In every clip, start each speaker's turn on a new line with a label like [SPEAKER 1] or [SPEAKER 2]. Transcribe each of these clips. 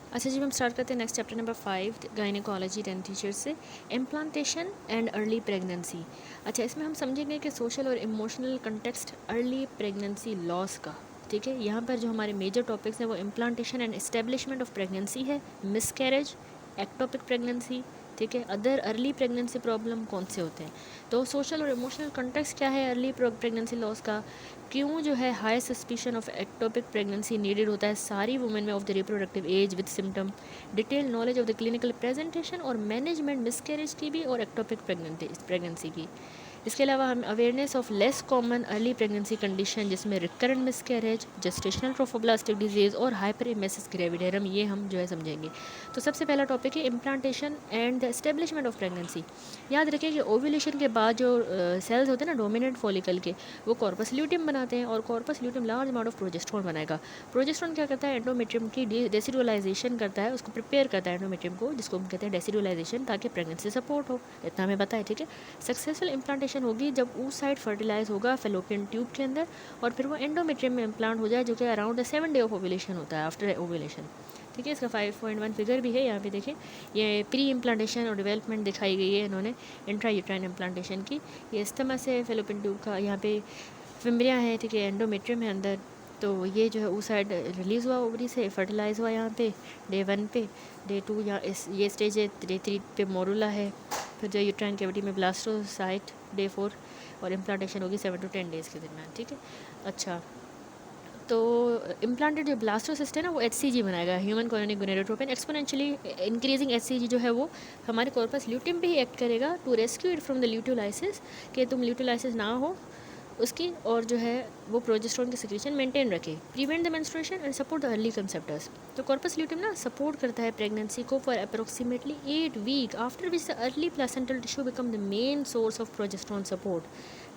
[SPEAKER 1] अच्छा जी, हम स्टार्ट करते हैं next chapter number 5 gynaecology 10 teachers से इम्प्लांटेशन एंड अर्ली प्रेगनेंसी। अच्छा, इसमें हम समझेंगे कि सोशल और emotional context early pregnancy loss का। ठीक है, यहाँ पर जो हमारे मेजर टॉपिक्स हैं वो implantation and establishment of pregnancy है, मिसकैरेज, एक्टोपिक प्रेगनेंसी, ठीक है, अदर अर्ली प्रेगनेंसी प्रॉब्लम कौन से होते हैं। तो सोशल और इमोशनल कंटेक्स्ट क्या है अर्ली प्रेगनेंसी लॉस का, क्यों जो है high suspicion of ectopic pregnancy needed होता है सारी वुमेन में of the reproductive age with symptom, detail knowledge of the clinical presentation और मैनेजमेंट मिसकैरेज की भी और एक्टोपिक प्रेगनेंसी की। इसके अलावा हम awareness of less common early pregnancy condition जिसमें recurrent miscarriage, gestational trophoblastic disease और हाइपरेमेसिस ग्रेविडेरम, ये हम जो है समझेंगे। तो सबसे पहला टॉपिक है implantation and the establishment of pregnancy. याद रखें कि ओव्यूलेशन के बाद जो सेल्स होते हैं ना डोमिनेंट फॉलिकल के, वो कॉर्पस ल्यूटियम बनाते हैं और corpus luteum large amount of progesterone बनाएगा। प्रोजेस्ट्रॉन क्या करता है, एंडोमेट्रियम की डेसिडुअलाइजेशन करता है, उसको प्रिपेयर करता है एंडोमेट्रियम को, जिसको हम कहते हैं डेसिडुअलाइजेशन, ताकि प्रेगनेंसी सपोर्ट हो। इतना हमें पता है, ठीक है। सक्सेसफुल इम्प्लांटेशन होगी जब उस साइड फर्टिलाइज होगा फेलोपियन ट्यूब के अंदर और फिर वो एंडोमेट्रियम में इम्प्लांट हो जाए, जो कि around the 7 day of ovulation होता है, आफ्टर ओव्यूलेशन। ठीक है, इसका 5.1 फिगर भी है यहाँ पे देखें। ये प्री इम्प्लांटेशन और डेवलपमेंट दिखाई गई है इन्होंने इंट्रा यूट्राइन इम्प्लांटेशन की। ये स्टमक से फेलोपियन ट्यूब का, यहाँ पे फिम्ब्रिया है, ठीक है, एंडोमेट्रियम है अंदर। तो ये जो है उस साइड रिलीज़ हुआ ओवरी से, फर्टिलाइज हुआ यहाँ पे डे 1 पे, डे 2 यहाँ ये स्टेज है, डे 3 पे मोरुला है, फिर जो यूट्राइन कैविटी में ब्लास्टोसाइट डे 4 और इम्प्लांटेशन होगी 7 to 10 डेज़ के दरमियान। ठीक है, अच्छा, तो इम्प्लांटेड जो ब्लास्टोसिस्ट है ना वो HCG बनाएगा, human chorionic gonadotropin. Exponentially increasing HCG जो है वो हमारे कॉर्पस ल्यूटियम पे ही एक्ट करेगा to rescue it from the luteolysis, कि तुम ल्यूटियोलाइसिस ना हो उसकी, और जो है वो प्रोजेस्टेरोन की सिक्रीशन मेंटेन रखे, prevent the menstruation and support the early conceptus. तो कॉर्पस ल्यूटियम ना सपोर्ट करता है प्रेगनेंसी को for approximately 8 week, after which the early placental tissue become the main source of progesterone support.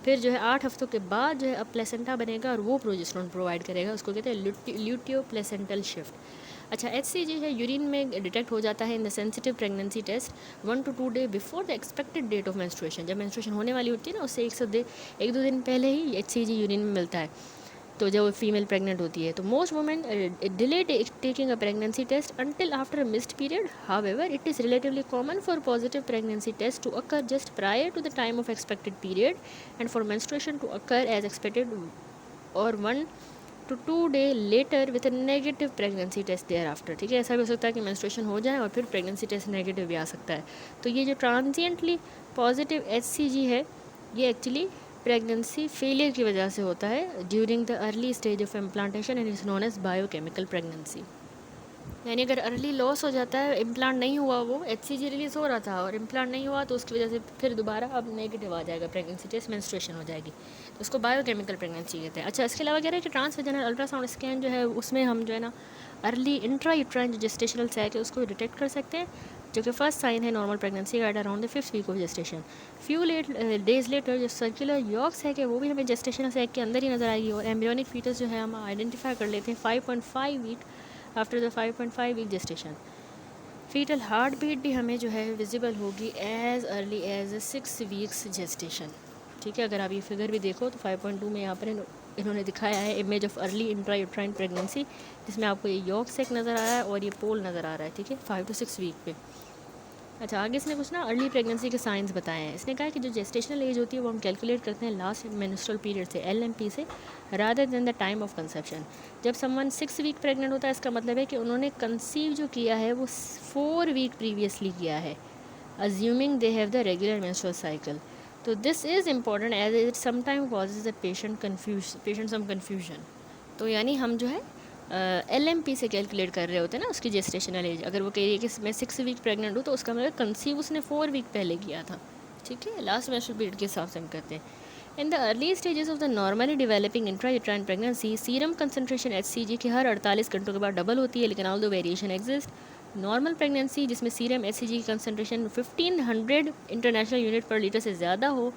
[SPEAKER 1] फिर जो है 8 हफ्तों के बाद जो है अब प्लेसेंटा बनेगा और वो प्रोजेस्टेरोन प्रोवाइड करेगा, उसको कहते हैं ल्यूटियो प्लेसेंटल शिफ्ट। अच्छा, HCG है यूरिन में डिटेक्ट हो जाता है in the sensitive pregnancy test 1 to 2 day before the expected date of menstruation. जब मेंस्ट्रुएशन होने वाली होती है ना उससे 1-2 दिन पहले ही HCG यूरिन में मिलता है, तो जब फीमेल प्रेग्नेंट होती है। तो most women delay taking a pregnancy test until after a missed period, however it is relatively common for positive pregnancy test to occur just prior to the time of expected period and for menstruation to occur as expected और 1 to 2 day later with a negative pregnancy test thereafter. ठीक है, ऐसा भी हो सकता है कि menstruation हो जाए और फिर प्रेगनेंसी टेस्ट नेगेटिव भी आ सकता है। तो ये जो ट्रांजिएंटली पॉजिटिव HCG है ये एक्चुअली प्रेगनेंसी फेलियर की वजह से होता है during the early stage of implantation and is known as biochemical pregnancy. यानी अगर अर्ली लॉस हो जाता है, इम्प्लांट नहीं हुआ, वो HCG रिलीज़ हो रहा था और इम्प्लांट नहीं हुआ, तो उसकी वजह से फिर दोबारा अब नेगेटिव आ जाएगा प्रेगनेंसी टेस्ट, मेंस्ट्रुएशन हो जाएगी, तो उसको बायोकेमिकल प्रेगनेंसी कहते हैं। अच्छा, इसके अलावा कह रहे हैं कि ट्रांसवेजिनल अल्ट्रासाउंड स्कैन जो है उसमें हम जो है ना अर्ली इंट्रा यूट्राइन जो जेस्टेशनल सैक है उसको डिटेक्ट कर सकते हैं, जो कि फर्स्ट साइन है नॉर्मल प्रेगनेंसी का at around the 5th week of gestation. Few days later जो सर्कुलर यॉक सैक है वो भी हमें जेस्टेशनल सैक के अंदर ही नज़र आएगी, और एम्ब्रियोनिक फीटस जो है हम आइडेंटिफाई कर लेते हैं 5.5 week after the 5.5 week gestation. Fetal heart beat भी हमें जो है विजिबल होगी as early as 6 weeks gestation. ठीक है, अगर आप ये फिगर भी देखो तो 5.2 में यहाँ पर इन्होंने दिखाया है image of early intrauterine pregnancy, जिसमें आपको ये यॉक सेक नज़र आ रहा है और ये पोल नज़र आ रहा है। ठीक है, 5 to 6 वीक पे। अच्छा, आगे इसने कुछ ना अर्ली प्रेगनेंसी के साइंस बताए हैं। इसने कहा कि जो जेस्टेशनल एज होती है वो हम कैलकुलेट करते हैं लास्ट मेंस्ट्रुअल पीरियड से, LMP से, rather than the time of conception. जब समवन 6 वीक प्रेग्नेंट होता है इसका मतलब है कि उन्होंने कंसीव जो किया है वो 4 वीक प्रीवियसली किया है, assuming they have the regular menstrual cycle. तो this is important as it sometime causes the patient some confusion. तो यानी हम जो है LMP से कैलकुलेट कर रहे होते हैं ना उसकी जेस्टेशनल एज। अगर वो कह रही है कि मैं 6 वीक प्रेग्नेंट हूँ तो उसका मतलब कंसीव उसने 4 वीक पहले किया था। ठीक है, लास्ट मेंस्ट्रुअल पीरियड के हिसाब से हम करते हैं। In the early stages of the normally developing intrauterine pregnancy serum concentration HCG की हर 48 घंटों के बाद डबल होती है, लेकिन ऑल दो वेरिएशन एग्जिस्ट। नॉर्मल प्रेगनेंसी जिसमें सीरम HCG की कंसनट्रेशन 1500 इंटरनेशनल यूनिट पर लीटर से ज़्यादा हो,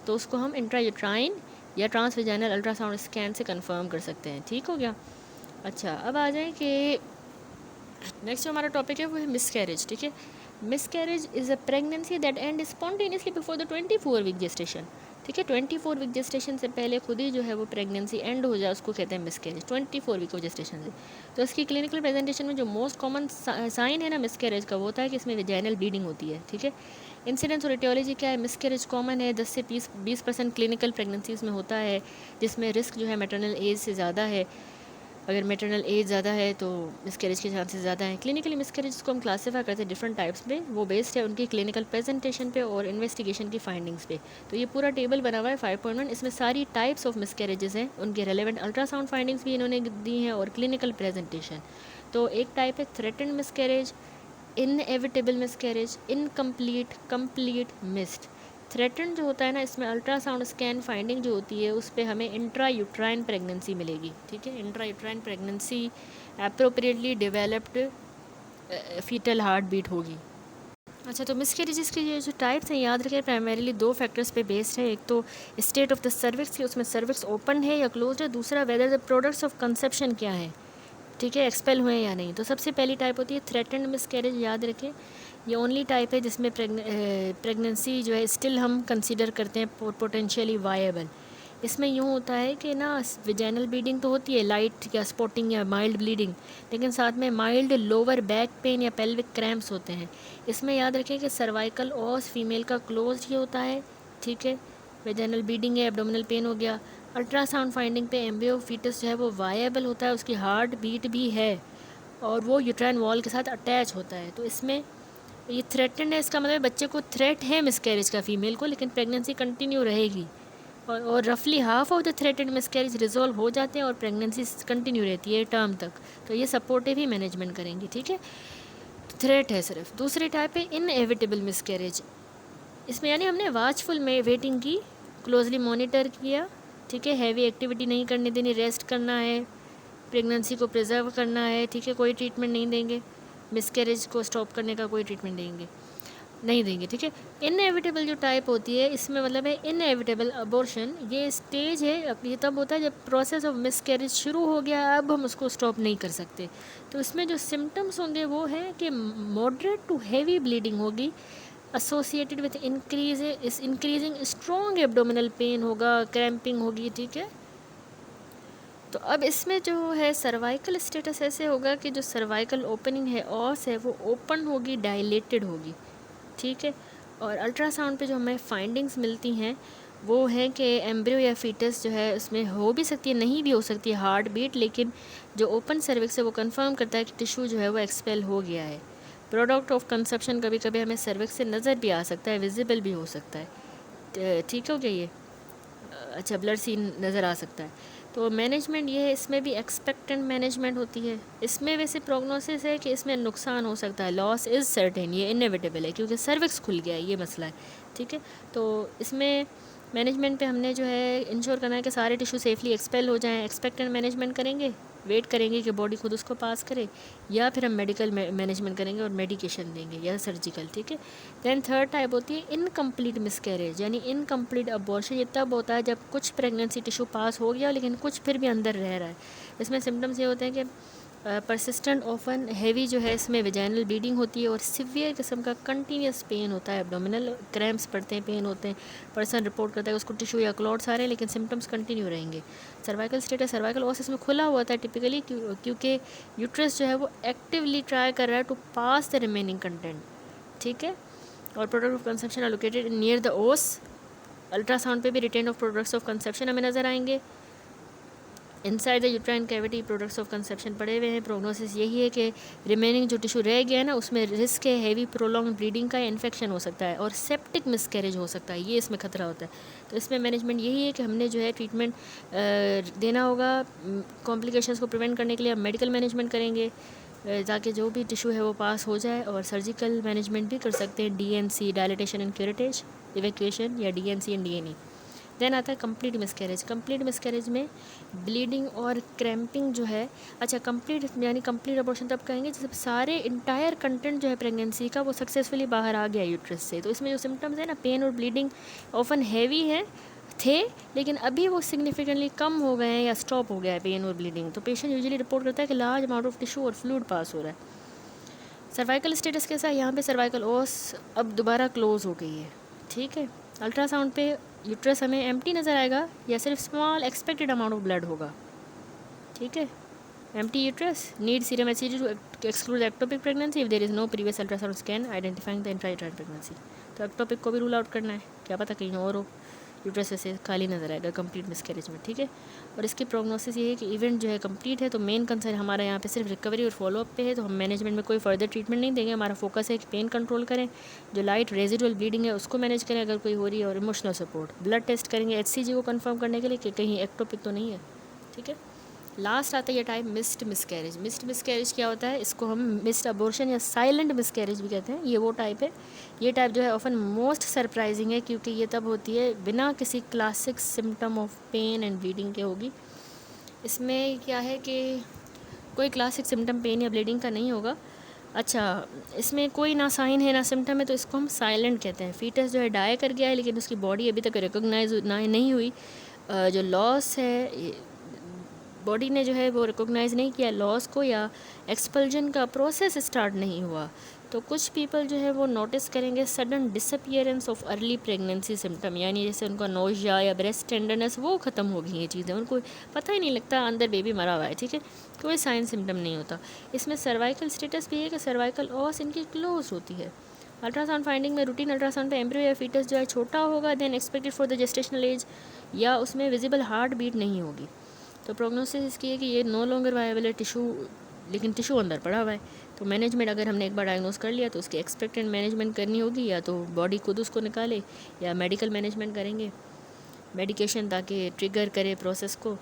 [SPEAKER 1] तो उसको हम इंट्रायूट्राइन या ट्रांसवेजाइनल अल्ट्रासाउंड स्कैन से कंफर्म कर सकते हैं। ठीक हो गया। अच्छा, अब आ जाएं कि नेक्स्ट जो हमारा टॉपिक है वो है मिसकैरेज। ठीक है, miscarriage is a pregnancy that end spontaneously before the 24 week gestation. ठीक है। 24 वीक जेस्टेशन से पहले खुद ही जो है वो प्रेगनेंसी एंड हो जाए उसको कहते हैं मिसकैरेज, 24 वीक ऑफ जेस्टेशन से। तो इसकी क्लिनिकल प्रेजेंटेशन में जो मोस्ट कॉमन साइन है ना मिसकैरेज का, वो होता है कि इसमें वेजाइनल ब्लीडिंग होती है। ठीक है। इंसिडेंस और एटियोलॉजी क्या है, मिसकैरेज कॉमन है, 10 से 20% क्लिनिकल प्रेगनेंसीज में होता है, जिसमें रिस्क जो है मैटरनल एज से ज़्यादा है। अगर मैटरनल एज ज़्यादा है तो मिसकैरेज के चांसेस ज़्यादा हैं। क्लिनिकली मिसकैरेज को हम क्लासीफाई करते हैं डिफरेंट टाइप्स में, वो बेस्ड है उनकी क्लिनिकल प्रेजेंटेशन पे और इन्वेस्टिगेशन की फाइंडिंग्स पे। तो ये पूरा टेबल बना हुआ है 5.1, इसमें सारी टाइप्स ऑफ मिसकैरेजेस हैं, उनके रेलेवेंट अल्ट्रासाउंड फाइंडिंग्स भी इन्होंने दी हैं और क्लिनिकल प्रेजेंटेशन। तो एक टाइप है threatened miscarriage, inevitable miscarriage, incomplete, complete, missed. Threaten जो होता है ना, इसमें अल्ट्रासाउंड स्कैन फाइंडिंग जो होती है उस पर हमें इंट्रा यूट्राइन प्रेगनेंसी मिलेगी। ठीक है। Intrauterine pregnancy appropriately developed fetal heart beat होगी। अच्छा, तो मिसकैरेजेस के ये जो टाइप्स हैं याद रखें, प्राइमरीली 2 फैक्टर्स पे बेस्ड है। एक तो स्टेट ऑफ द सर्विक्स की, उसमें सर्विक्स ओपन है या क्लोज है। दूसरा whether the products of conception क्या है, ठीक है, एक्सपेल हुए या नहीं। तो सबसे पहली टाइप होती है थ्रेटेंड मिसकैरेज, याद रखें ये ओनली टाइप है जिसमें प्रेगनेंसी जो है स्टिल हम कंसीडर करते हैं पोटेंशियली वायबल। इसमें यूँ होता है कि ना विजाइनल ब्लीडिंग तो होती है, लाइट या स्पॉटिंग या माइल्ड ब्लीडिंग, लेकिन साथ में माइल्ड लोअर बैक पेन या पेल्विक क्रैम्प्स होते हैं। इसमें याद रखें कि सर्वाइकल ऑस फीमेल का क्लोज ही होता है। ठीक है। विजाइनल ब्लीडिंग है, एब्डोमिनल पेन हो गया। अल्ट्रासाउंड फाइंडिंग पे एम्ब्रियो फीटस जो है वो वायबल होता है, उसकी हार्ट बीट भी है और वो यूट्राइन वॉल के साथ अटैच होता है। तो इसमें ये थ्रेटेंड है, इसका मतलब बच्चे को थ्रेट है मिसकैरेज का फीमेल को, लेकिन प्रेगनेंसी कंटिन्यू रहेगी। और रफली half of the threatened miscarriage resolve हो जाते हैं और प्रेगनेंसी कंटिन्यू रहती है टर्म तक। तो ये सपोर्टिव ही मैनेजमेंट करेंगी। ठीक है। थ्रेट है सिर्फ। दूसरी टाइप है इनएविटेबल मिसकैरेज, इसमें यानी हमने वाचफुल में वेटिंग की, क्लोजली मॉनिटर किया। ठीक है। हैवी एक्टिविटी नहीं करने देनी, रेस्ट करना है, प्रेगनेंसी को प्रिजर्व करना है। ठीक है। कोई ट्रीटमेंट नहीं देंगे, मिसकैरेज को स्टॉप करने का कोई ट्रीटमेंट नहीं देंगे। ठीक है। इनएविटेबल जो टाइप होती है इसमें मतलब है इनएविटेबल अबॉर्शन, ये स्टेज है, ये तब होता है जब प्रोसेस ऑफ मिसकैरेज शुरू हो गया, अब हम उसको स्टॉप नहीं कर सकते। तो इसमें जो सिम्टम्स होंगे वो है कि मॉडरेट टू हैवी ब्लीडिंग होगी, associated with increasing strong abdominal pain होगा, क्रैम्पिंग होगी। ठीक है। तो अब इसमें जो है सर्वाइकल स्टेटस ऐसे होगा कि जो सर्वाइकल ओपनिंग है ऑस है वो ओपन होगी, डायलेटेड होगी। ठीक है। और अल्ट्रासाउंड पे जो हमें फाइंडिंग्स मिलती हैं वो है कि एम्ब्रियो या फीटस जो है उसमें हो भी सकती है, नहीं भी हो सकती है हार्ट बीट, लेकिन जो ओपन सर्विक्स है वो कंफर्म करता है कि टिश्यू जो है वो एक्सपेल हो गया है। प्रोडक्ट ऑफ कंसेप्शन कभी कभी हमें सर्विक्स से नज़र भी आ सकता है, विजिबल भी हो सकता है। ठीक हो गया ये। अच्छा, ब्लड सीन नज़र आ सकता है। तो मैनेजमेंट ये है, इसमें भी एक्सपेक्टेंट मैनेजमेंट होती है। इसमें वैसे प्रोग्नोसिस है कि इसमें नुकसान हो सकता है, लॉस इज़ सर्टेन, ये इनएविटेबल है क्योंकि सर्विक्स खुल गया है, ये मसला है। ठीक है। तो इसमें मैनेजमेंट पे हमने जो है इंश्योर करना है कि सारे टिश्यू सेफली एक्सपेल हो जाएं। एक्सपेक्टेंट मैनेजमेंट करेंगे, वेट करेंगे कि बॉडी खुद उसको पास करे, या फिर हम मेडिकल मैनेजमेंट करेंगे और मेडिकेशन देंगे या सर्जिकल। ठीक है। दैन थर्ड टाइप होती है इनकम्प्लीट मिसकैरेज, यानी इनकम्प्लीट अबॉर्शन। ये तब होता है जब कुछ प्रेगनेंसी टिश्यू पास हो गया लेकिन कुछ फिर भी अंदर रह रहा है। इसमें सिम्टम्स ये होते हैं कि परसिस्टेंट ऑफन हैवी जो है इसमें वेजाइनल ब्लीडिंग होती है और सिवियर किस्म का कंटिन्यूस पेन होता है, एब्डोमिनल क्रैम्प्स पड़ते हैं, पेन होते हैं। पर्सन रिपोर्ट करता है उसको टिश्यू या क्लॉट्स आ रहे हैं लेकिन सिम्टम्स कंटिन्यू रहेंगे। सर्वाइकल स्टेटस, सर्वाइकल ऑस इसमें खुला हुआ था टिपिकली, क्योंकि यूट्रस जो है वो एक्टिवली ट्राई कर रहा है to pass the remaining content. ठीक है। और product of conception are located near the os. Ultrasound पे भी retain of products of conception हमें नज़र आएंगे। Inside the uterine cavity products of conception पड़े हुए हैं। प्रोग्नोसिस यही है कि रिमेनिंग जो टिश्यू रह गया है ना उसमें रिस्क है हैवी प्रोलॉन्ग ब्लीडिंग का, इन्फेक्शन हो सकता है और सेप्टिक मिसकैरेज हो सकता है, ये इसमें खतरा होता है। तो इसमें मैनेजमेंट यही है कि हमने जो है ट्रीटमेंट देना होगा। कॉम्प्लिकेशंस को प्रिवेंट करने के लिए हम मेडिकल मैनेजमेंट करेंगे ताकि जो भी टिश्यू है वो पास हो जाए, और सर्जिकल मैनेजमेंट भी कर सकते हैं, DNC dilatation and curettage, evacuation, या DNC एंड DNE। देन आता है कंप्लीट मिसकैरेज। कंप्लीट मिसकैरेज में ब्लीडिंग और क्रैम्पिंग जो है, अच्छा कंप्लीट यानी कंप्लीट अबॉर्शन तब कहेंगे जब सारे इंटायर कंटेंट जो है प्रेगनेंसी का वो सक्सेसफुली बाहर आ गया यूट्रस से। तो इसमें जो सिम्टम्स है ना, पेन और ब्लीडिंग ऑफन हैवी है थे, लेकिन अभी वो सिग्निफिकेंटली कम हो गए हैं या स्टॉप हो गया है पेन और ब्लीडिंग। तो पेशेंट यूजुअली रिपोर्ट करता है कि लार्ज अमाउंट ऑफ टिश्यू और फ्लूइड पास हो रहा है। सर्वाइकल स्टेटस कैसा है, यहाँ पे सर्वाइकल ओस अब दोबारा क्लोज हो गई है। ठीक है। अल्ट्रासाउंड पे यूट्रस हमें एम्प्टी नज़र आएगा या सिर्फ small expected amount of blood होगा, ठीक है। Empty uterus need serum acid to exclude ectopic pregnancy if there is no previous ultrasound scan identifying the intrauterine pregnancy. तो एक्टोपिक को भी रूल आउट करना है, क्या पता कहीं और हो, यूट्रस ऐसे खाली नज़र आएगा कंप्लीट मिसकैरेज में, ठीक है। और इसकी प्रोग्नोसिस ये है कि इवेंट जो है कंप्लीट है, तो मेन कंसर्न हमारा यहाँ पे सिर्फ रिकवरी और फॉलोअप पे है, तो हम मैनेजमेंट में कोई फर्दर ट्रीटमेंट नहीं देंगे। हमारा फोकस है कि पेन कंट्रोल करें, जो लाइट रेजिडुअल ब्लीडिंग है उसको मैनेज करें अगर कोई हो रही है, और इमोशनल सपोर्ट। ब्लड टेस्ट करेंगे HCG को कंफर्म करने के लिए कि कहीं एक्टोपिक तो नहीं है, ठीक है। लास्ट आता है ये type missed miscarriage. Missed miscarriage क्या होता है, इसको हम मिस्ड अबॉर्शन या साइलेंट मिसकैरेज भी कहते हैं। ये वो टाइप है, ये टाइप जो है ऑफन मोस्ट सरप्राइजिंग है, क्योंकि ये तब होती है बिना किसी classic symptom of pain and bleeding के होगी। इसमें क्या है कि कोई क्लासिक सिम्टम पेन या ब्लीडिंग का नहीं होगा। अच्छा, इसमें कोई ना साइन है ना सिम्टम है, तो इसको हम साइलेंट कहते हैं। फीटस जो है डाई कर गया है, लेकिन उसकी बॉडी अभी तक रिकोगनाइज नहीं हुई। जो लॉस है, बॉडी ने जो है वो रिकॉग्नाइज़ नहीं किया लॉस को, या एक्सपल्जन का प्रोसेस स्टार्ट नहीं हुआ। तो कुछ पीपल जो है वो नोटिस करेंगे sudden disappearance of early pregnancy symptom, यानी जैसे उनका नोशिया या ब्रेस्ट टेंडरनेस वो ख़त्म हो गई ये चीज़ें, उनको पता ही नहीं लगता अंदर बेबी मरा हुआ है, ठीक है। कोई साइन सिम्टम नहीं होता। इसमें सर्वाइकल स्टेटस भी है कि सर्वाइकल ऑस इनकी क्लोज होती है। अल्ट्रासाउंड फाइंडिंग में रूटीन अल्ट्रासाउंड पे एम्ब्रियो या फीटस जो है छोटा होगा then expected for the gestational age, या उसमें विजिबल हार्ट बीट नहीं होगी। तो प्रोग्नोसिस इसकी है कि ये नो लॉन्गर वायबल है टिशू, लेकिन टिशू अंदर पड़ा हुआ है। तो मैनेजमेंट अगर हमने एक बार डायग्नोस कर लिया तो उसकी एक्सपेक्टेड मैनेजमेंट करनी होगी, या तो बॉडी खुद उसको निकाले या मेडिकल मैनेजमेंट करेंगे, मेडिकेशन ताकि ट्रिगर करे प्रोसेस को,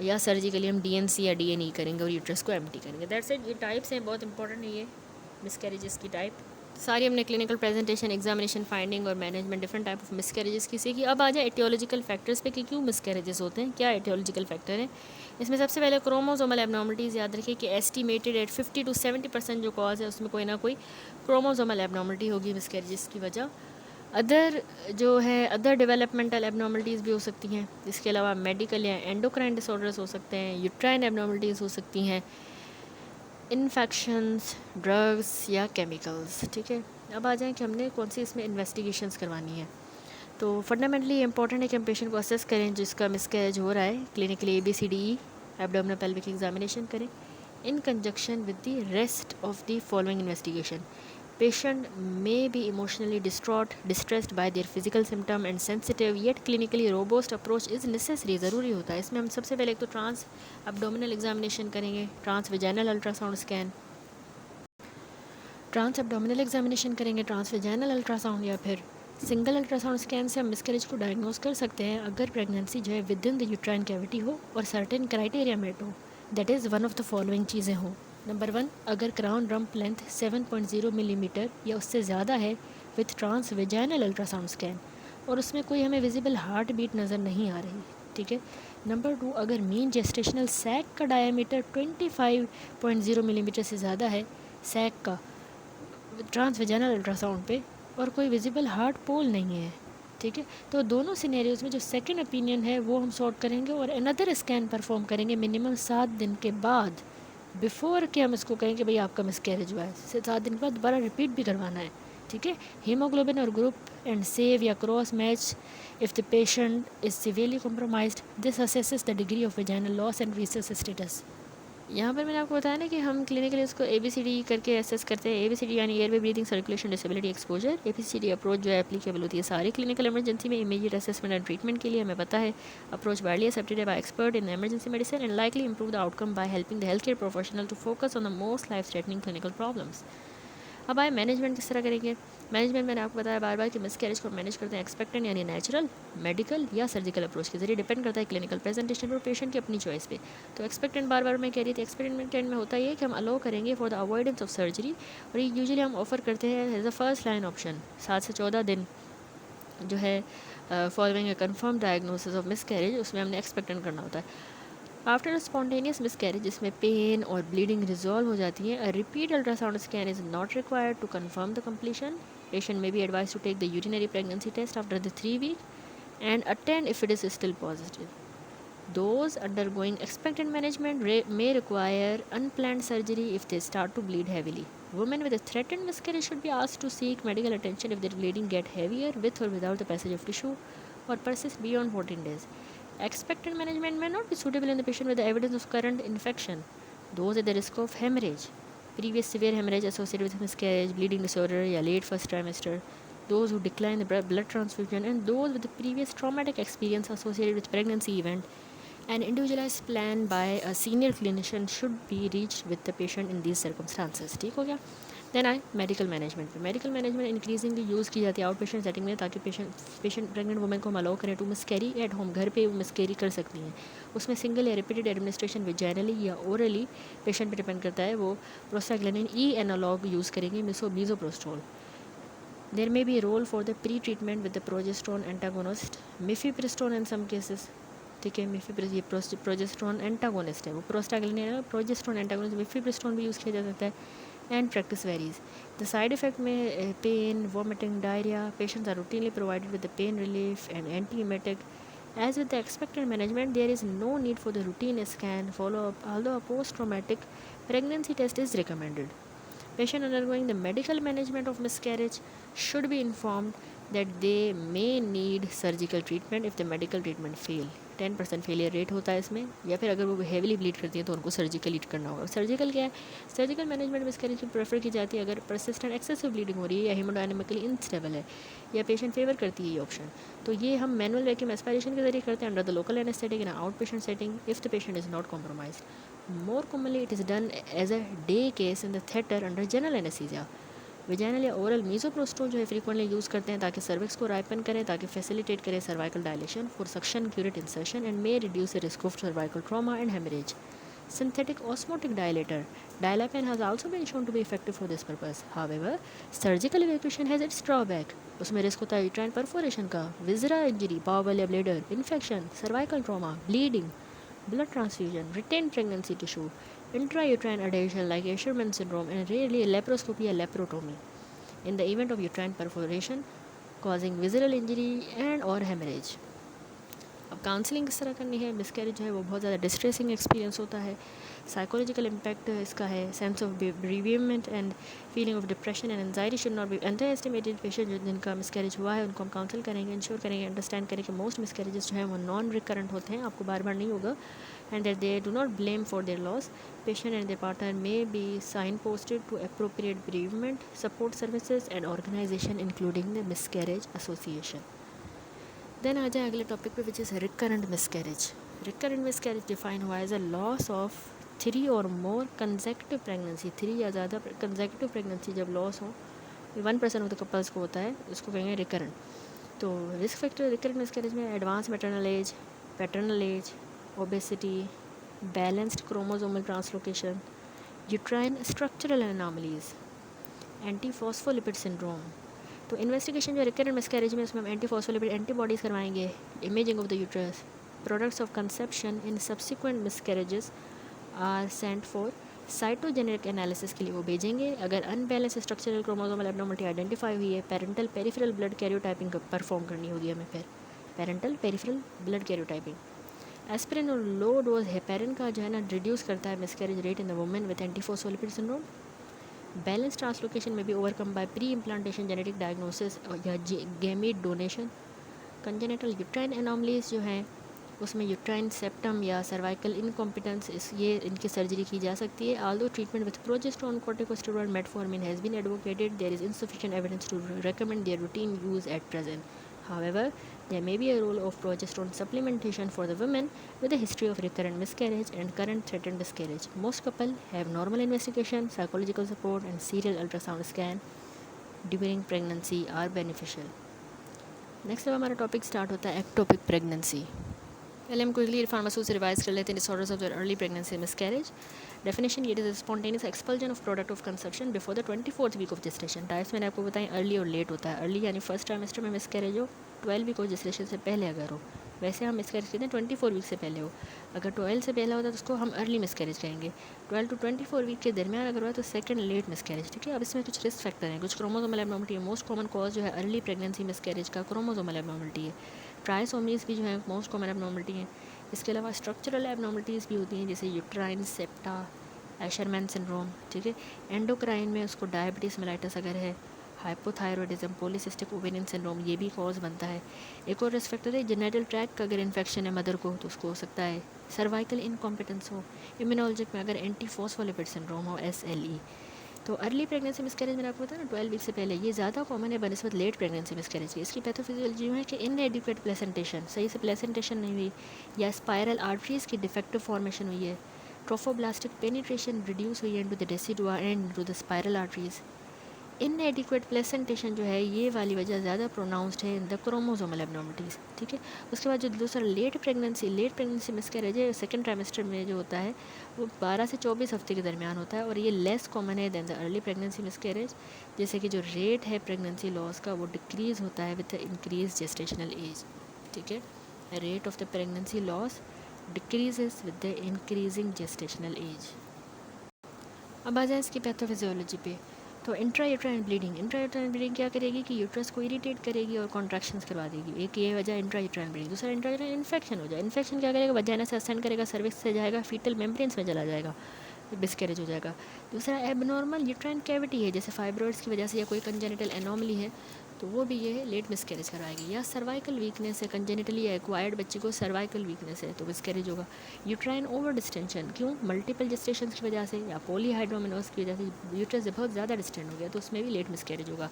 [SPEAKER 1] या सर्जिकली हम DNC या DNE करेंगे और यूट्रस को एम्प्टी करेंगे। That's it. ये टाइप्स हैं, बहुत इंपॉर्टेंट है ये मिसकैरेजेस की टाइप सारी। हमने क्लिनिकल प्रेजेंटेशन, एग्जामिनेशन, फाइंडिंग और management different type of miscarriages की सीखी। अब आ जाए एटियोलॉजिकल फैक्टर्स पे कि क्यों मिसकैरेजेस होते हैं, क्या एटियोलॉजिकल फैक्टर है। इसमें सबसे पहले क्रोमोसोमल एबनॉर्मलिटीज़ याद रखिए कि एस्टिमेटेड एट 50 to 70% जो कॉज है उसमें कोई ना कोई क्रोमोसोमल एबनॉर्मलिटी होगी मिसकैरेजेस की वजह। अदर जो है अदर डेवलपमेंटल एबनॉर्मलिटीज़ भी हो सकती हैं। इसके अलावा मेडिकल या एंडोक्राइन डिसऑर्डर्स हो सकते हैं, यूट्राइन एबनॉर्मलिटीज़ हो सकती हैं, इन्फेक्शंस, ड्रग्स या केमिकल्स, ठीक है। अब आ जाएं कि हमने कौन सी इसमें इन्वेस्टिगेशंस करवानी है। तो फंडामेंटली इंपॉर्टेंट है कि हम पेशेंट को असेस करें जिसका मिसकैरेज हो रहा है, clinically ABCDE abdominal pelvic examination करें in conjunction with the rest of the following investigation. Patient may be emotionally distressed by their physical symptom and sensitive yet clinically robust approach is necessary, ज़रूरी होता है। इसमें हम सबसे पहले एक तो ट्रांस एब्डोमिनल एग्जामिनेशन करेंगे, trans vaginal ultrasound scan, trans abdominal examination करेंगे, ट्रांस वेजाइनल अल्ट्रासाउंड, या फिर सिंगल अल्ट्रासाउंड स्कैन से हम मिसकैरेज को डायग्नोस कर सकते हैं अगर प्रेगनेंसी जो है with in the uterine cavity हो और सर्टेन क्राइटेरिया मेट हो। That is one of the following चीज़ें हों। नंबर 1, अगर क्राउन रम्प लेंथ 7.0 मिलीमीटर या उससे ज़्यादा है with trans vaginal ultrasound scan, और उसमें कोई हमें विजिबल हार्ट बीट नज़र नहीं आ रही, ठीक है। नंबर 2, अगर मीन जेस्टेशनल सैक का डायमीटर 25.0 मिलीमीटर से ज़्यादा है सैक का ट्रांस वेजाइनल अल्ट्रासाउंड पे, और कोई विजिबल हार्ट पोल नहीं है, ठीक है। तो दोनों सिनेरियोज में जो सेकंड ओपिनियन है वो हम सॉर्ट करेंगे और अनदर स्कैन परफॉर्म करेंगे मिनिमम 7 दिन के बाद, बिफोर कि हम इसको कहें कि भाई आपका मिसकैरेज हुआ है। 7 दिन के बाद दोबारा रिपीट भी करवाना है, ठीक है। हीमोग्लोबिन और ग्रुप एंड सेव या cross match if the patient is severely compromised, this assesses the degree of vaginal loss and Rhesus status. यहाँ पर मैंने आपको बताया ना कि हम क्लिनिकली उसको ABCD करके एसेस करते हैं। ABCD यानी airway breathing circulation disability exposure. ABCD approach जो है एप्लीकेबल होती है सारी क्लिनिकल इमरजेंसी में इमीडिएट असेसमेंट एंड ट्रीटमेंट के लिए। हमें पता है approach widely accepted by expert in emergency medicine and likely improve the outcome by helping the health care professional to focus on the most life threatening clinical problems. अब आए management किस तरह करेंगे। मैनेजमेंट मैंने आपको बताया बार बार कि मिसकैरेज को मैनेज करते हैं एक्सपेक्टेंट यानी नेचुरल, मेडिकल या सर्जिकल अप्रोच के जरिए। डिपेंड करता है क्लिनिकल प्रेजेंटेशन और पेशेंट की अपनी चॉइस पे। तो एक्सपेक्टेंट बार बार मैं कह रही थी, एक्सपेरिमेंट में होता है कि हम अलाउ करेंगे for the avoidance of surgery, और ये यूजुअली हम ऑफर करते हैं as a first line option 7 से 14 दिन जो है following a confirm diagnosis of miscarriage, उसमें हमने एक्सपेक्टेंट करना होता है। आफ्टर स्पॉन्टेनियस मिसकैरेज जिसमें पेन और ब्लीडिंग रिजॉल्व हो जाती है, repeat ultrasound scan is not required to confirm the completion. Patient may be advised to take the urinary pregnancy test after the 3 week and attend if it is still positive. Those undergoing expectant management may require unplanned surgery if they start to bleed heavily. Women with a threatened miscarriage should be asked to seek medical attention if their bleeding get heavier with or without the passage of tissue. or persist beyond 14 days. Expected management may not be suitable in the patient with the evidence of current infection. Those at the risk of hemorrhage, previous severe hemorrhage associated with miscarriage, bleeding disorder, या late first trimester, those who decline the blood transfusion, and those with the previous traumatic experience associated with pregnancy event. An individualized plan by a senior clinician should be reached with the patient in these circumstances. ठीक हो गया. Then आए medical management पे. Medical management increasingly use की जाती है out patient setting में, ताकि पेशेंट प्रेग्नेंट वुमेन को हम अलाउ करें टू मिसकैरी एट होम. घर पे वो मिसकैरी कर सकती हैं. उसमें सिंगल या रिपीटेड एडमिनिस्ट्रेशन विजाइनली या ओरली पेशेंट पे डिपेंड करता है. वो प्रोस्टाग्लैंडिन ई एनालॉग यूज़ करेंगे, misoprostol. There may be role for the pre treatment with the progesterone antagonist, mifepristone in some cases. ठीक है, ये प्रोजेस्टेरोन एंटागोनिस्ट है, वो प्रोस्टाग्लैंडिन है. प्रोजेस्टेरोन एंटागोनिस्ट मिफिप्रिस्टोन भी यूज़ किया जा सकता है. And practice varies. The side effect में pain, vomiting, diarrhoea. Patients are routinely provided with the pain relief and antiemetic. As with the expected management, there is no need for the routine scan follow-up, although a post-traumatic pregnancy test is recommended. Patient undergoing the medical management of miscarriage should be informed that they may need surgical treatment if the medical treatment fail. 10% failure rate होता है इसमें, या फिर अगर वो heavily bleed करती है तो उनको सर्जिकली करना होगा. सर्जिकल क्या है? सर्जिकल मैनेजमेंट मिसकैरेज की प्रेफर की जाती है अगर परसिस्टेंट एक्सेसिव ब्लीडिंग हो रही है या हेमोडायनेमिकली इनस्टेबल है या पेशेंट फेवर करती है ये ऑप्शन. तो ये हम मैनुअल वैक्यूम एस्पायरेशन के जरिए करते हैं under the local anaesthetic in outpatient setting if the patient is not compromise. More commonly it is done as a day case in the theatre under general anaesthesia. Vaginal या oral misoprostol जो है frequently use करते हैं ताकि cervix को ripen करें, ताकि facilitate करें cervical dilation for suction curette insertion and may reduce the risk of cervical trauma and haemorrhage. Synthetic osmotic dilator Dilapen has also been shown to be effective for this purpose. However, surgical evacuation has its drawback. उसमें risk होता है uterine perforation का, विजरा injury, power या bladder infection, cervical trauma, bleeding, blood transfusion, retained pregnancy tissue, intrauterine adhesion like Asherman syndrome, and rarely laparoscopy or laparotomy in the event of uterine perforation causing visceral injury and or hemorrhage. अब counselling किस तरह करनी है? Miscarriage जो है वो बहुत ज़्यादा डिस्ट्रेसिंग एक्सपीरियंस होता है. साइकोलॉजिकल इम्पैक्ट इसका है. Sense of bereavement and feeling of depression and anxiety should not be underestimated. Patient जिनका मिसकैरेज हुआ है उनको हम काउंसिल करेंगे, इंश्योर करेंगे, अंडरस्टैंड करें कि मोस्ट मिसकैरेजेस जो हैं वो नॉन रिकरेंट होते हैं, आपको बार बार नहीं होगा, and that they do not blame for their loss. Patient and their partner may be signposted to appropriate bereavement support services and organisation including the miscarriage association. Then आ जाए अगले topic पे which is recurrent miscarriage. Recurrent miscarriage define हुआ as a loss of 3 और मोर consecutive pregnancy. 3 या ज़्यादा consecutive pregnancy जब loss हो, 1% ऑफ द कपल्स को होता है, इसको कहेंगे रिकरेंट. तो रिस्क फैक्टर रिकरेंट मिसकैरेज में advance maternal age, paternal age, obesity, balanced chromosomal translocation, uterine structural anomalies, antiphospholipid syndrome. तो इन्वेस्टिगेशन जो रिकरेंट मिसकैरेज में उसमें हम एंटीफॉस्फोलिपिड एंटीबॉडीज़ करवाएंगे, imaging of the uterus, products of conception in subsequent miscarriages are sent for cytogenetic analysis के लिए वो भेजेंगे. अगर unbalance structural chromosomal abnormality identify हुई है, parental peripheral blood karyotyping perform करनी होगी हमें. फिर parental peripheral blood karyotyping. Aspirin और लो डोज हेपेरिन का जो है ना रिड्यूस करता है miscarriage rate in the women with antiphospholipid syndrome. Balance translocation में भी overcome by pre implantation genetic diagnosis या gamete donation. Congenital uterine anomalies जो हैं उसमें यूट्राइन सेप्टम या सर्वाइकल इनकॉम्पिटेंस, ये इनकी सर्जरी की जा सकती है. Although treatment with progesterone corticosteroid metformin has been advocated, there is insufficient evidence to recommend their routine use at present. However, there may be a role of progesterone supplementation for the women with a history of recurrent miscarriage and current threatened miscarriage. Most couples have normal investigation, psychological support, and serial ultrasound scan during pregnancy are beneficial. Next अब हमारा topic start होता है ectopic pregnancy. पहले हम quickly फार्मासूट से revise कर लेते हैं. Disorders of the early pregnancy miscarriage. Definition, ये is spontaneous expulsion of product of conception before the 24th week of gestation. Types मैंने आपको बताएं अर्ली और लेट होता है. अर्ली यानी फर्स्ट ट्राइमेस्टर में मिसकैरेज हो, 12 वीक ऑफ जेस्टेशन से पहले अगर हो. वैसे हम मिसकैरेज कहते हैं 24 वीक से पहले हो. अगर 12 से पहले होता है तो उसको हम अर्ली मिसकैरेज कहेंगे. 12 to 24 वीक के दरमियान अगर हुआ तो सेकंड लेट मिसकैरेज. ठीक है. अब इसमें कुछ रिस्क फैक्टर हैं, कुछ क्रोमोसोमल एब्नॉर्मलिटी है. मोस्ट कॉमन कॉज जो है अर्ली प्रेगनेंसी मिसकैरेज का क्रोमोसोमल एब्नॉर्मलिटी है. ट्राइसोमीज भी जो है मोस्ट कॉमन एब्नॉर्मलिटी है. इसके अलावा स्ट्रक्चरल एब्नॉर्मलिटीज़ भी होती हैं जैसे यूट्राइन सेप्टा, एशरमैन सिंड्रोम. ठीक है. एंडोक्राइन में उसको डायबिटीज़ मेलाइटस अगर है, हाइपोथायरॉयडिज्म, पॉलीसिस्टिक ओवेरियन सिंड्रोम, ये भी कॉज बनता है। एक और रिस्क फैक्टर है जेनिटल ट्रैक का अगर इन्फेक्शन है मदर को तो उसको हो सकता है। सर्वाइकल इनकॉम्पिटेंस हो, इम्यूनोलॉजिक में अगर एंटी फॉस्फोलिपिड सिंड्रोम हो, SLE। तो अर्ली प्रेगनेंसी मिसकैरेज मैंने आपको बताया ना 12 वीक से पहले, ये ज़्यादा कॉमन है बनस्बत लेट प्रेगनेंसी मिसकैरेज की। इसकी पैथोफिजियोलॉजी में है कि इनएडिक्वेट प्लेसेंटेशन, सही से प्लेसेंटेशन नहीं हुई, या स्पायरल आर्टरीज की डिफेक्टिव फॉर्मेशन हुई है, ट्रोफोब्लास्टिक पेनिट्रेशन रिड्यूस हुई है into the decidua and to the spiral arteries. Inadequate placentation जो है ये वाली वजह ज़्यादा प्रोनाउंस्ड है इन द क्रोमोसोमल एबनॉर्मलिटीज़, ठीक है। उसके बाद जो दूसरा लेट प्रेगनेंसी मिसकैरेज है सेकंड ट्राइमेस्टर में जो होता है वो 12 से 24 हफ्ते के दरमियान होता है, और ये लेस कॉमन है than the early pregnancy miscarriage. जैसे कि जो रेट है प्रेगनेंसी लॉस का वो डिक्रीज़ होता है with the increase gestational age, ठीक है। Rate of the pregnancy loss decreases with the increasing gestational age. अब आ जाए इसकी पैथोफिजियोलॉजी पे। तो इंट्रायूट्राइन ब्लीडिंग क्या करेगी कि यूट्रस को इरिटेट करेगी और कॉन्ट्रैक्शंस करवा देगी, एक ये वजह इंट्रायूट्राइन ब्लीडिंग। दूसरा इंट्रायूट्राइन इन्फेक्शन हो जाए, इन्फेक्शन क्या करेगा, वजाइना से असेंड करेगा, सर्विक्स से जाएगा, फीटल मेम्ब्रेन्स में चला जाएगा, मिसकैरेज हो जाएगा। दूसरा एबनॉर्मल यूट्राइन कैविटी है, जैसे फाइब्रॉइड्स की वजह से या कोई कंजेनिटल एनोमली है तो वो भी ये लेट मिसकैरेज करवाएगी। या सर्वाइकल वीकनेस है, कंजेनिटली एक्वायर्ड बच्चे को सर्वाइकल वीकनेस है तो मिसकैरेज होगा। यूट्राइन ओवर डिस्टेंशन, क्यों, मल्टीपल जेस्टेशन की वजह से या पॉलीहाइड्रोमेनोस की वजह से यूट्रस बहुत ज़्यादा डिस्टेंट हो गया तो उसमें भी लेट मिसकैरेज होगा।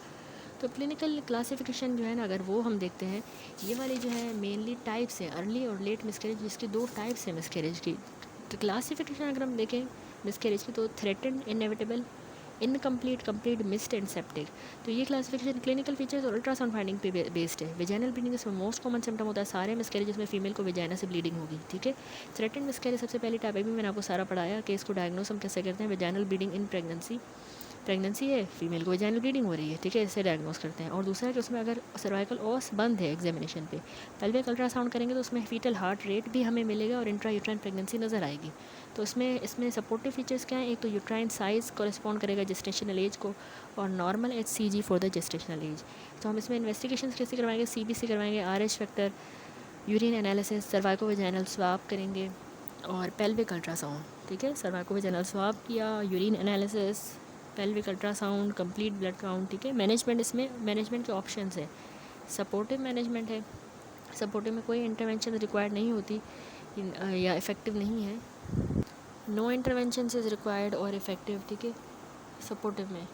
[SPEAKER 1] तो क्लिनिकल क्लासिफिकेशन जो है ना अगर वो हम देखते हैं, ये वाली जो है मेनली टाइप्स हैं अर्ली और लेट मिसकैरेज, जिसकी 2 टाइप्स हैं मिसकैरेज की। तो क्लासिफिकेशन अगर हम देखें मिसकैरेज की तो threatened, inevitable, incomplete, complete, missed and septic. तो ये क्लासिफिकेशन क्लिनिकल फीचर्स और अल्ट्रासाउंड फाइंडिंग पे बेस्ड है। वेजाइनल ब्लीडिंग इसमें मोस्ट कॉमन सिम्टम होता है सारे मिसकैरेज में फीमेल को वेजाइना से ब्लीडिंग होगी, ठीक है। थ्रेटन्ड मिसकैरेज सबसे पहली टाइप है, भी मैंने आपको सारा पढ़ाया कि इसको डायग्नोस हम कैसे करते हैं। वेजाइनल ब्लीडिंग इन प्रेगनेंसी है, फीमेल को वेजाइनल ब्लीडिंग हो रही है, ठीक है, इससे डायग्नोस करते हैं। और दूसरा है कि उसमें अगर सर्वाइकल ओस बंद है एग्जामिनेशन पे, पेल्विक अल्ट्रासाउंड करेंगे तो उसमें फीटल हार्ट रेट भी हमें मिलेगा और इंट्रायूट्राइन प्रेगनेंसी नज़र आएगी। तो इसमें सपोर्टिव फीचर्स क्या हैं, एक तो यूट्राइन साइज़ कॉरेस्पॉन्ड करेगा जेस्टेशनल एज को, और normal HCG for the gestational age. तो हम इसमें इन्वेस्टिगेशन कैसे करवाएंगे, CBC करवाएंगे, RH factor, urine analysis, सर्वाइको vaginal swab करेंगे और पेल्विक अल्ट्रासाउंड, ठीक है। सर्वाइको वेजाइनल स्वाब किया, urine analysis, pelvic ultrasound, complete blood count, ठीक है। मैनेजमेंट, इसमें मैनेजमेंट के ऑप्शंस है, सपोर्टिव मैनेजमेंट है, सपोर्टिव में कोई इंटरवेंशन रिक्वायर्ड नहीं होती या इफ़ेक्टिव नहीं है, नो इंटरवेंशन इज़ रिक्वायर्ड और इफ़ेक्टिव, ठीक है, सपोर्टिव में।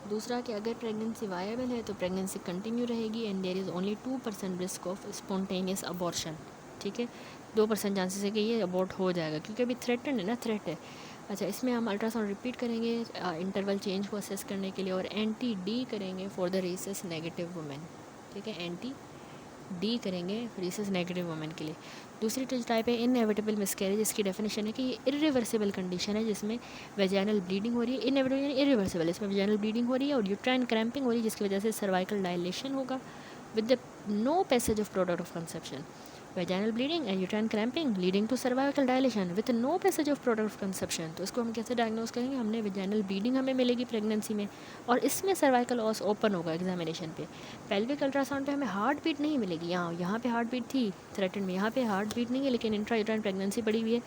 [SPEAKER 1] दूसरा कि अगर प्रेगनेंसी वायबल है तो प्रेगनेंसी कंटिन्यू रहेगी and there is only 2% risk of spontaneous abortion, ठीक है। 2% चांसेस है कि ये अबॉर्ट हो जाएगा क्योंकि अभी थ्रेटन है ना, थ्रेट है। अच्छा, इसमें हम अल्ट्रासाउंड रिपीट करेंगे इंटरवल चेंज को असेस करने के लिए, और NT-D करेंगे for the rhesus negative women, ठीक है, NT-D करेंगे रेसेस नेगेटिव वुमेन के लिए। दूसरी टाइप है इनएविटेबल मिसकैरेज, इसकी डेफिनेशन है कि ये इरिवर्सिबल कंडीशन है जिसमें वेजाइनल ब्लीडिंग हो रही है, इनएविटेबल यानी इरिवर्सिबल, इसमें वेजाइनल ब्लीडिंग हो रही है और यूट्राइन क्रैम्पिंग हो रही है जिसकी वजह से सर्वाइकल डायलेशन होगा with the no passage of product of conception. Vaginal bleeding and uterine cramping leading to cervical dilation with no passage of product of conception. तो इसको हम कैसे डायग्नोस करेंगे, हमने वेजाइनल ब्लीडिंग हमें मिलेगी प्रेगनेंसी में और इसमें सर्वाइकल ऑस ओपन होगा एग्जामिनेशन पे। पेल्विक अल्ट्रासाउंड पे हमें हार्ट बीट नहीं मिलेगी, यहाँ पे हार्ट बीट थी थ्रेटन में, यहाँ पे हार्ट बीट नहीं है लेकिन इंट्रा यूट्राइन प्रेगनेंसी पड़ी हुई है।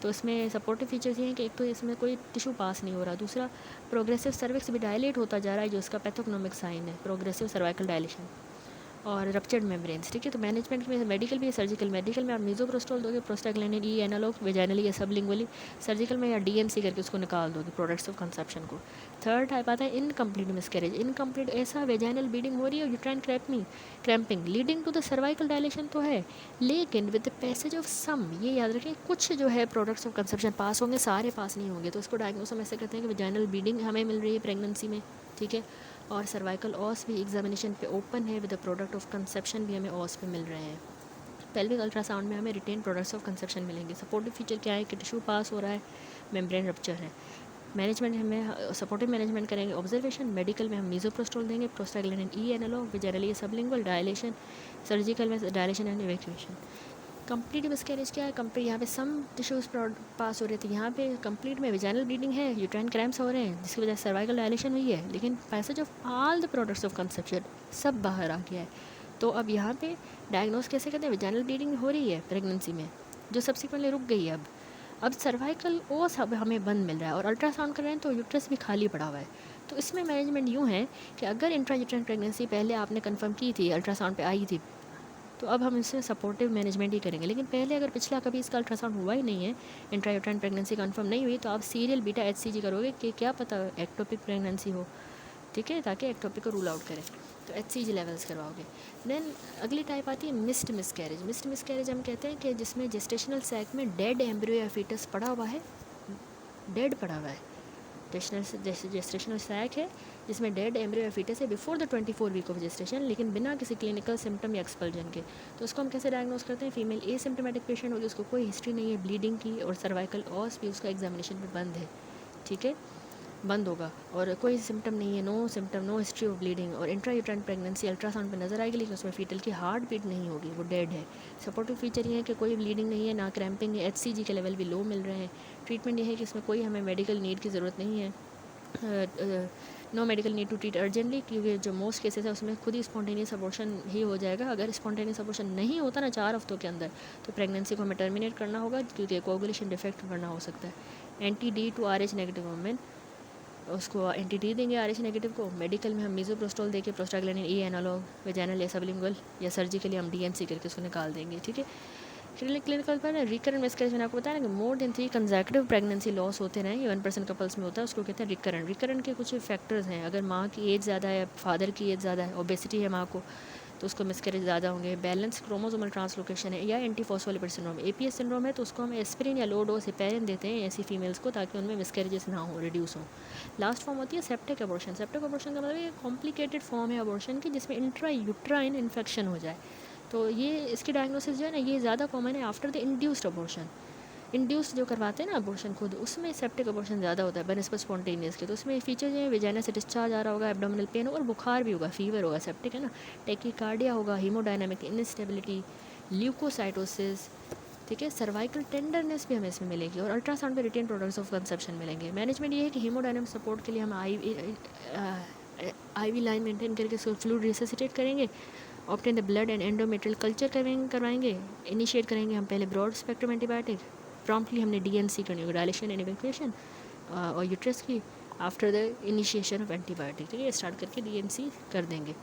[SPEAKER 1] तो इसमें सपोर्टिव फीचर्स ये हैं कि एक तो इसमें कोई टिश्यू पास नहीं हो रहा, दूसरा प्रोग्रेसिव सर्विक्स भी डायलेट होता जा रहा है जो इसका पैथोग्नोमिक साइन है, प्रोग्रेसिव सर्वाइकल डायलेशन और रप्चर्ड मेम्ब्रेन्स, ठीक है। तो मैनेजमेंट में मेडिकल भी है, सर्जिकल, मेडिकल में आप मीजोप्रोस्टोल दोगे, प्रोस्टाग्लैंडिन E एनालॉग, वेजाइनली या सबलिंगुअली, सर्जिकल में या DMC करके उसको निकाल दोगे प्रोडक्ट्स ऑफ कंसेप्शन को। थर्ड टाइप आता है इनकम्प्लीट मिसकैरेज, इनकम्प्लीट ऐसा वेजाइनल ब्लीडिंग हो रही है और uterine cramping leading to the cervical dilation तो है लेकिन with the passage of some, ये याद रखें, कुछ जो है प्रोडक्ट्स ऑफ कंसेप्शन पास होंगे, सारे पास नहीं होंगे। तो इसको डायग्नोस हम ऐसे करते हैं कि वेजाइनल ब्लीडिंग हमें मिल रही है प्रेगनेंसी में, ठीक है, और सर्वाइकल ऑस भी एग्जामिनेशन पे ओपन है with the product of conception भी हमें ऑस पे मिल रहे हैं। पेल्विक अल्ट्रासाउंड में हमें रिटेन प्रोडक्ट्स ऑफ कंसेप्शन मिलेंगे। सपोर्टिव फीचर क्या है कि टिश्यू पास हो रहा है, मेम्ब्रेन रप्चर है। मैनेजमेंट हमें सपोर्टिव मैनेजमेंट करेंगे, ऑब्जर्वेशन, मेडिकल में हम मीजोप्रोस्टोल देंगे, prostaglandin E analogue, vaginally sublingual, dilation, surgical में dilation and evacuation. Complete miscarriage क्या है, कंप्लीट यहाँ पे सम टिश्यूज पास हो रहे थे, यहाँ पे कंप्लीट में वेजाइनल ब्लीडिंग है, यूट्राइन क्रैम्प्स हो रहे हैं जिसकी वजह से सर्वाइकल डायलेशन हुई है लेकिन passage of all the products of conception सब बाहर आ गया है। तो अब यहाँ पे डायग्नोस कैसे करते हैं, वेजाइनल ब्लीडिंग हो रही है प्रेगनेंसी में जो सब्सिक्वेंटली रुक गई है, अब सर्वाइकल ओस अब हमें बंद मिल रहा है और अल्ट्रासाउंड कर रहे हैं तो यूट्रस भी खाली पड़ा हुआ है। तो इसमें मैनेजमेंट यूँ है कि अगर इंट्रायूटेराइन प्रेगनेंसी पहले आपने कंफर्म की थी, अल्ट्रासाउंड पे आई थी, तो अब हम इससे सपोर्टिव मैनेजमेंट ही करेंगे। लेकिन पहले अगर पिछला कभी इसका अल्ट्रासाउंड हुआ ही नहीं है, इंट्रायूटेराइन प्रेगनेंसी कंफर्म नहीं हुई, तो आप सीरियल बीटा HCG करोगे कि क्या पता एक्टोपिक प्रेगनेंसी हो, ठीक है, ताकि एक्टोपिक को रूल आउट करें। तो HCG लेवल्स करवाओगे। देन अगली टाइप आती है मिस्ड मिसकैरेज। मिस्ड मिसकैरेज हम कहते हैं कि जिसमें जेस्टेशनल सैक में डेड एम्ब्रियो या फीटस पड़ा हुआ है, डेड पड़ा हुआ है, जेस्टेशनल सैक है जिसमें डेड एम्ब्रियो या फीटस है before the 24 week of gestation, लेकिन बिना किसी क्लिनिकल सिम्टम या एक्सपल्जन के। तो उसको हम कैसे डायग्नोस करते हैं? फीमेल एसिम्प्टोमेटिक पेशेंट होगी, उसको कोई हिस्ट्री नहीं है ब्लीडिंग की, और सर्वाइकल ऑस भी उसका एग्जामिनेशन में बंद है, ठीक है, बंद होगा, और कोई सिम्टम नहीं है, no symptom, no history of bleeding, और इंट्रायूटेराइन प्रेगनेंसी अल्ट्रासाउंड पे नजर आएगी, लेकिन उसमें फीटल की हार्ट बीट नहीं होगी, वो डेड है। सपोर्टिव फीचर ये है कि कोई ब्लीडिंग नहीं है, ना क्रैम्पिंग है, HCG के लेवल भी लो मिल रहे हैं। ट्रीटमेंट ये है कि इसमें कोई हमें मेडिकल नीड की ज़रूरत नहीं है, no medical need to treat urgently, क्योंकि जो मोस्ट केसेस है उसमें खुद ही स्पॉन्टेनियस अबॉर्शन ही हो जाएगा। अगर स्पॉन्टेनियस अबॉर्शन नहीं होता ना 4 हफ्तों के अंदर, तो प्रेगनेंसी को हमें टर्मिनेट करना होगा, क्योंकि कोगुलेशन डिफेक्ट बढ़ना हो सकता है। anti-D to RH negative women, उसको एंटी-D देंगे RH नेगेटिव को। मेडिकल में हम मीज़ोप्रोस्टोल देके प्रोस्टाग्लैंडिन E एनालॉग वेजाइनल या सबलिंगुअल, या सर्जिकली हम DNC करके उसको निकाल देंगे, ठीक है। क्लिनिकल पर रिकरेंट मिसकैरेज मैंने आपको बताया ना कि more than 3 consecutive pregnancy loss होते रहे, 1% कपल्स में होता है, उसको कहते हैं रिकरेंट। रिकरेंट के कुछ फैक्टर्स हैं, अगर माँ की एज ज़्यादा है, फादर की एज ज़्यादा है, ओबेसिटी है माँ को, तो उसको मिसकैरेज ज़्यादा होंगे। बैलेंस क्रोमोसोमल ट्रांसलोकेशन है, या एंटीफॉस्फोलिपिड सिंड्रोम, APS सिंड्रोम है, तो उसको हम एस्पिरिन या लो डोज हेपेरिन देते हैं ऐसी फीमेल्स को, ताकि उनमें मिसकैरेजेस ना हो, रिड्यूस हो। लास्ट फॉर्म होती है सेप्टिक अबॉर्शन। सेप्टिक अबॉर्शन का मतलब ये कॉम्प्लिकेटेड फॉर्म है अबॉर्शन की, जिसमें इंट्रायूट्राइन इन्फेक्शन हो जाए। तो ये इसकी डायग्नोसिस जो है ना, ये ज़्यादा कॉमन है after the induced abortion. Induced जो करवाते हैं ना अबॉर्शन खुद, उसमें सेप्टिक अबॉर्शन ज़्यादा होता है बनस्पत स्पॉन्टेनियस के। तो उसमें फीचर जो है, वेजाइना से डिस्चार्ज आ रहा होगा, एब्डोमिनल पेन और बुखार भी होगा, फीवर होगा, सेप्टिक है ना, टेकीकार्डिया होगा, हीमोडायनामिक इनस्टेबिलिटी, ल्यूकोसाइटोसिस, ठीक है, सर्वाइकल टेंडरनेस भी हमें इसमें मिलेगी, और अल्ट्रासाउंड पे रिटेन प्रोडक्ट्स ऑफ कंसेप्शन मिलेंगे। मैनेजमेंट ये है कि हीमोडायनामिक सपोर्ट के लिए हम IV लाइन मेंटेन करके उसको फ्लूइड रिससिटेट करेंगे, obtain the blood and endometrial culture करवाएंगे, इनिशिएट करेंगे हम पहले ब्रॉड स्पेक्ट्रम एंटीबायोटिक, प्रॉम्प्टली हमने DNC करनी होगी, डायलेशन एंड इवैक्यूएशन, और यूट्रस की after the initiation of antibiotic, ठीक है, स्टार्ट करके DNC कर देंगे।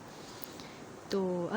[SPEAKER 1] तो